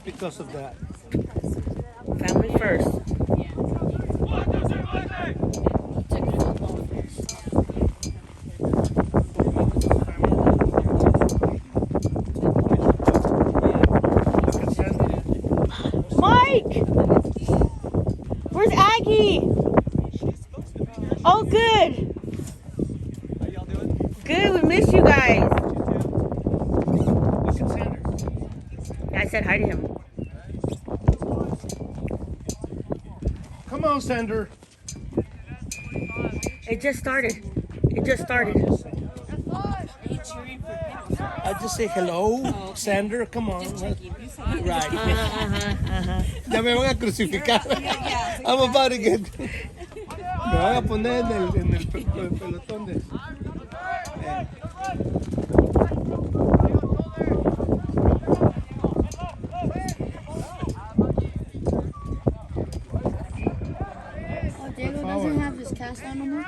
just because of that. Family first. Mike! Where's Aggie? Oh, good. How y'all doing? Good, we miss you guys. Look at Sander. Yeah, I said hi to him. Come on, Sander. It just started. It just started. I just say hello, Sander. Come on. Right. Ya me van a crucificar. I'm about to get. Me van a poner en el pelotón de. Oh, Diego doesn't have his cast on no more?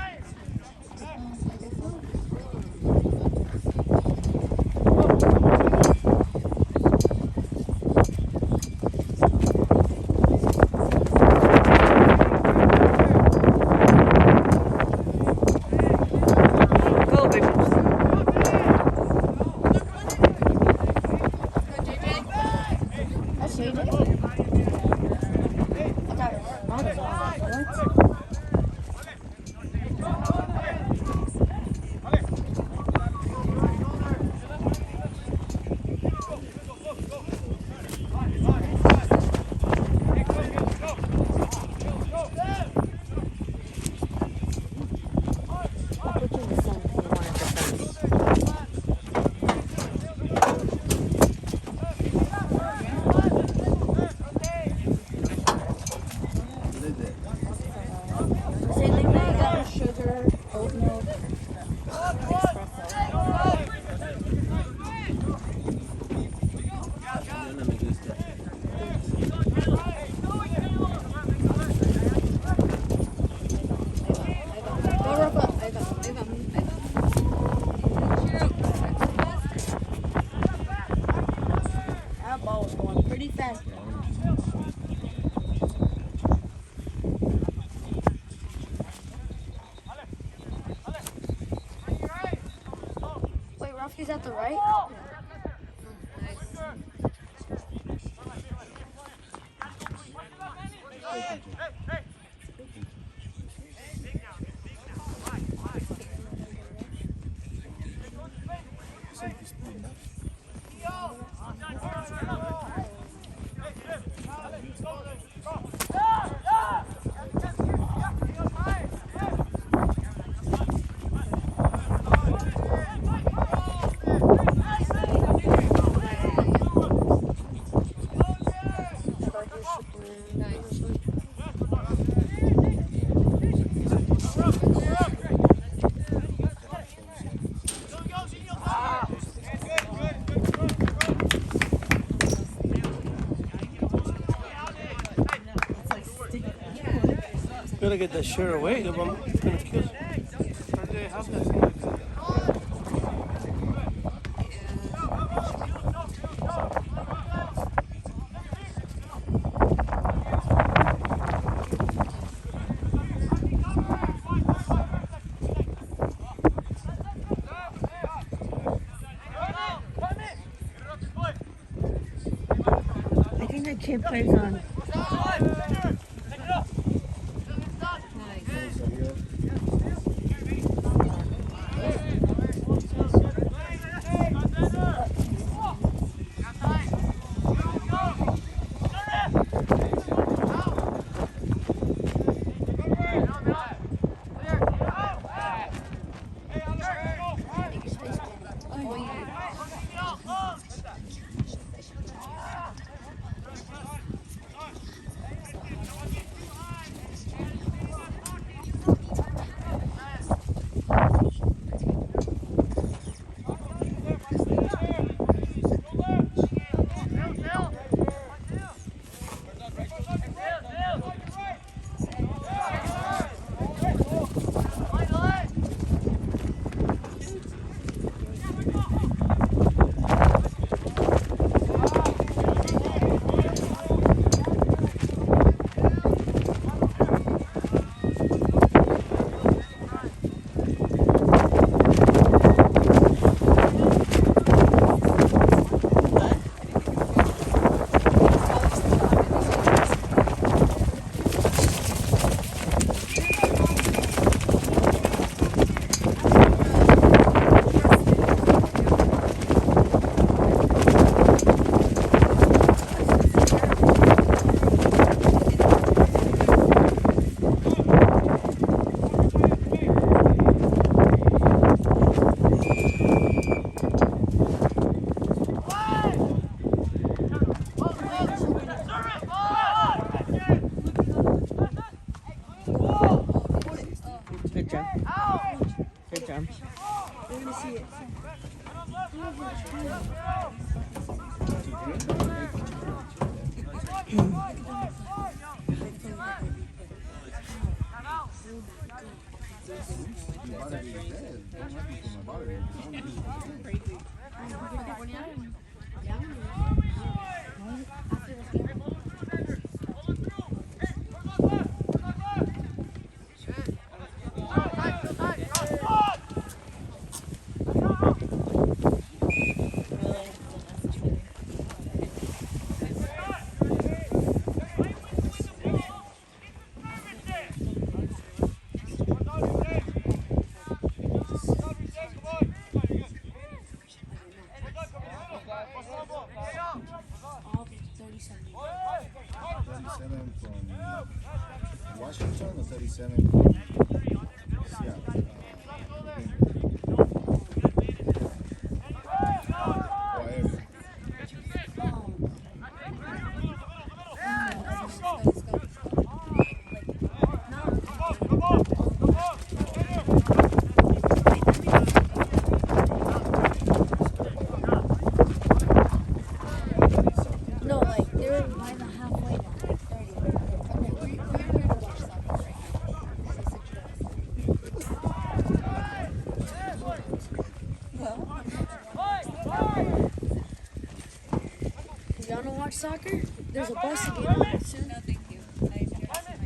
Go, baby. That's JJ? I thought Ron was on. What? Same thing they got sugar, oat milk, Go, Rafa. I got That ball was going pretty fast. Wait, Rafi's at the right? Gotta get that shirt away. I'm gonna kill. I think that kid plays on. see it. Washington or 37 from Seattle? No, like they were by the halfway down. 30. Okay, we're here to watch soccer, right? Y'all don't watch soccer? There's a bus game on soon. No, thank you. I said,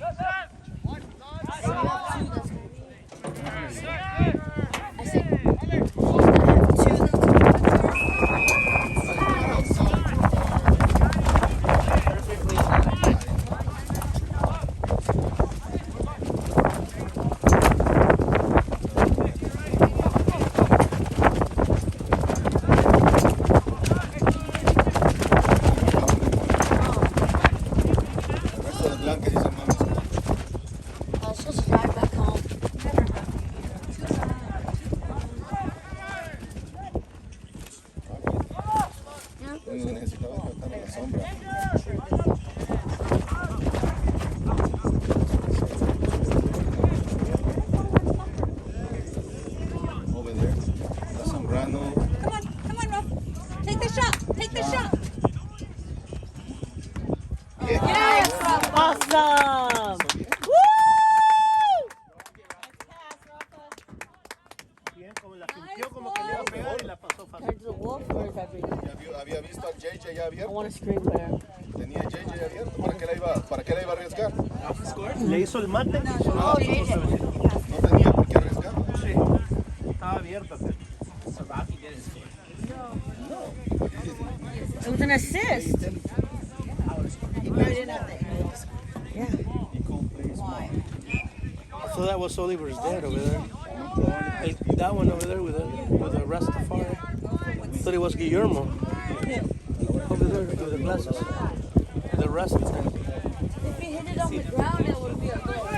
he's gonna have two that's I was supposed to drive back home. Necesitaba tratar la sombra. Over there, the Zambrano. Come on, Ruff. Take the shot. Take the shot. Yes! Awesome! Bien, como la sintió, como que le iba a pegar y la pasó fácil. Turn to the wolf or is that big? Había visto al JJ ya I abierto. want to scream better. Tenía el JJ abierto. ¿Para qué la iba a arriesgar? Le hizo el mate. Oh, JJ. No tenía por qué arriesgar. Sí, estaba abierta. It was an assist. Yeah. So that was Oliver's dad over there. Hey, that one over there with the Rastafari. I thought it was Guillermo. Over there with the glasses. The Rastafari. If he hit it on the ground, it would be a goal.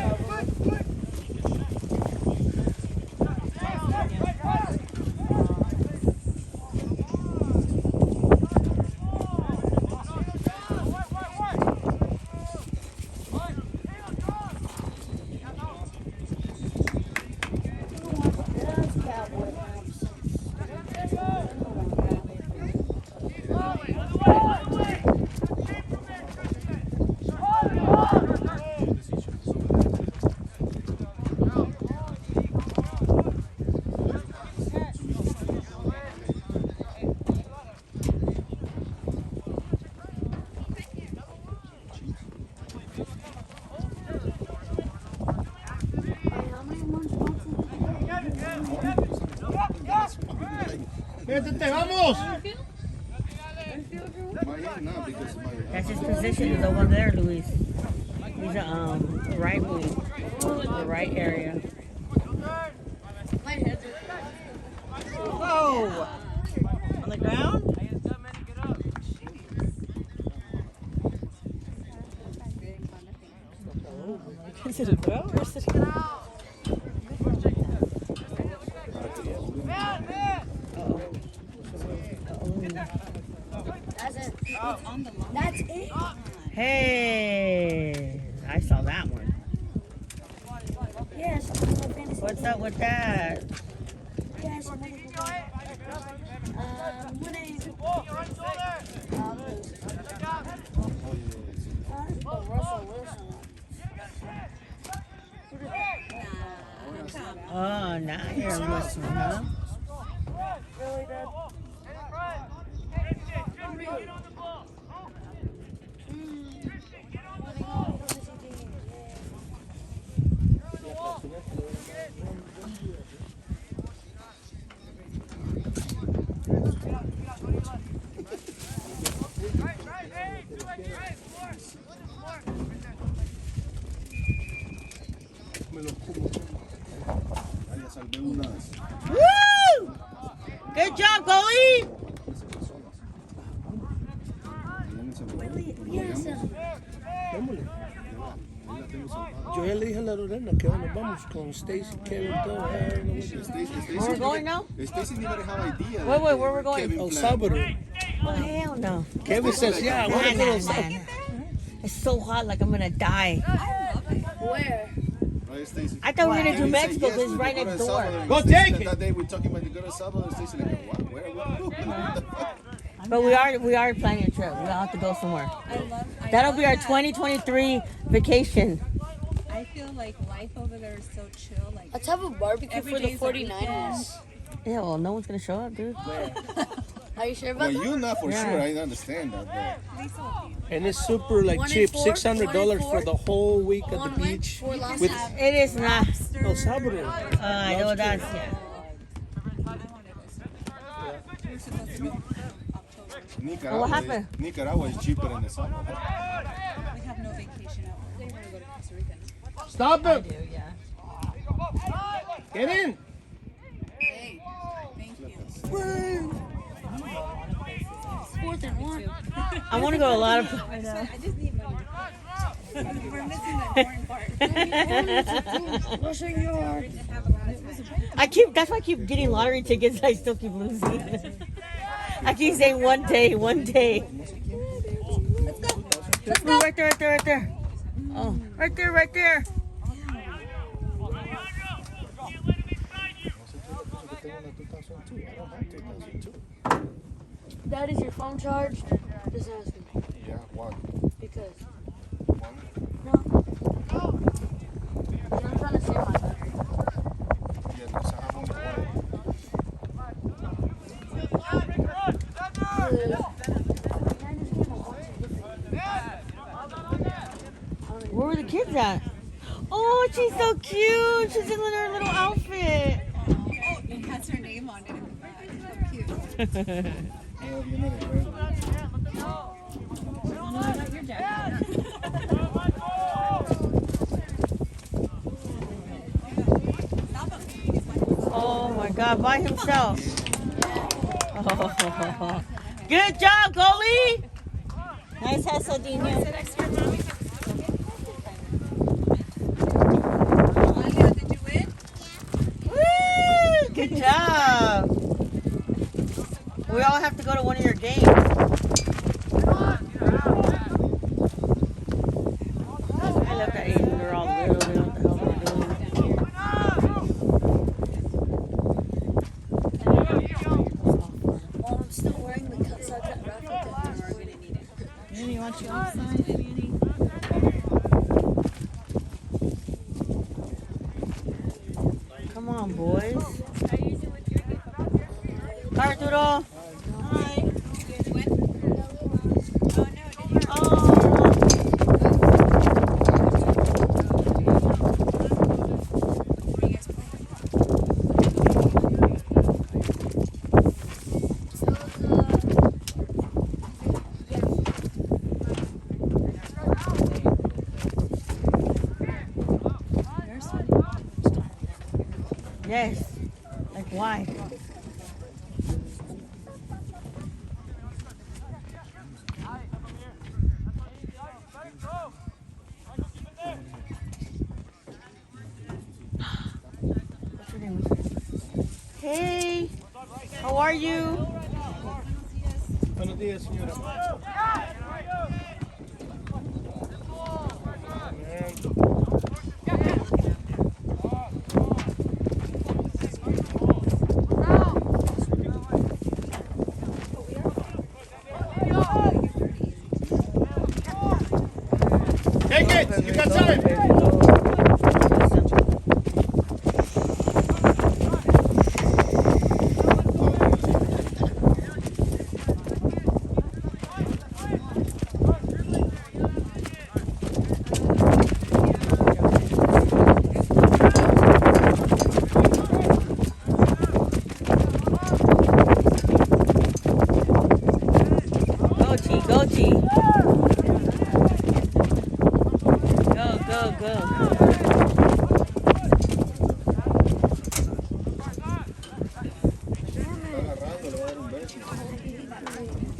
¡Métete, vamos! That's his position is over there, Luis. He's a right wing, the right area. Whoa. On the ground? Is it a throw or is it That's it. Hey, I saw that one. Yes. What's up with that? Russell Wilson. Oh, now you're listening, huh? Really, Dad? Me lo como. Ah, ya salvé unas Woo! Good job, goalie! 15 personas. Ya me salvé. Yes. Vámonos. Ahí la tengo salvada. Yo ya le dije a la Lorena que nos vamos con Stacy, Kevin, todo. Where we're going now? Stacy didn't even have idea. Wait, where we're going? Kevin El planned. sábado. Oh, hell no. Kevin says, yeah, I want to go to Sábado. It's so hot, like I'm gonna die. Where? Right, Stacy? I thought we were gonna do Kevin said Mexico, yes, because it's we right could go next to door. Salvador. Go Stacy take said it. That day we're talking about to go to Salvador. Stacy like, what? Where? But we are planning a trip. We'll have to go somewhere. That'll be our 2023 vacation. I feel like life over there is so chill. Like Let's have a barbecue Every for the day's a weekend. 49ers. Yeah, well, no one's gonna show up, dude. Are you sure Well, about that? you not for Yeah. sure. I understand that. But Lisa will be. And it's super like One in cheap, four? $600 One for in the whole week at the One win, beach. 4 losses. With It is not. El Sábado. I know that's yeah. I want to go. We're supposed to go October. Nicaragua, what happened? Nicaragua is cheaper than the Salvador. We have no vacation out. They want to go to Costa Rica. Stop him. Yeah. Get in. Hey, thank you. 4th and 1. I want to go to a lot of. I just need money. We're missing the important part. Rushing yard. Have a lot of time. That's why I keep getting lottery tickets. I still keep losing. I keep saying one day, one day. Let's go. Ooh, right there, right there, right there. Oh, right there, right there. Dad, is your phone charged? Just ask me. Yeah, one. Because. One. No. Because I'm trying to save my battery. Yeah, because I have only one. Where were the kids at? Oh, she's so cute. She's in her little outfit. Oh, it has her name on it in the back. So cute. Yeah, you know the credit. Your jacket. Oh my God, by himself. Oh. Good job, goalie. Nice hustle, Dino. Alia, did you win? Woo! Good job. We all have to go to one of your games. I love that Asian. They're all little. They don't know what they're doing. Mom, I'm still wearing the cut socks at Raffle We're gonna need it. Annie, want you outside, Annie? Come on, boys. Hi, Arturo. Hi. You guys win? Oh no, did you? Oh. Where you guys playing? Yes. Like why? What's your name? Hey, how are you? Buenos días, señora. Man. Thank you.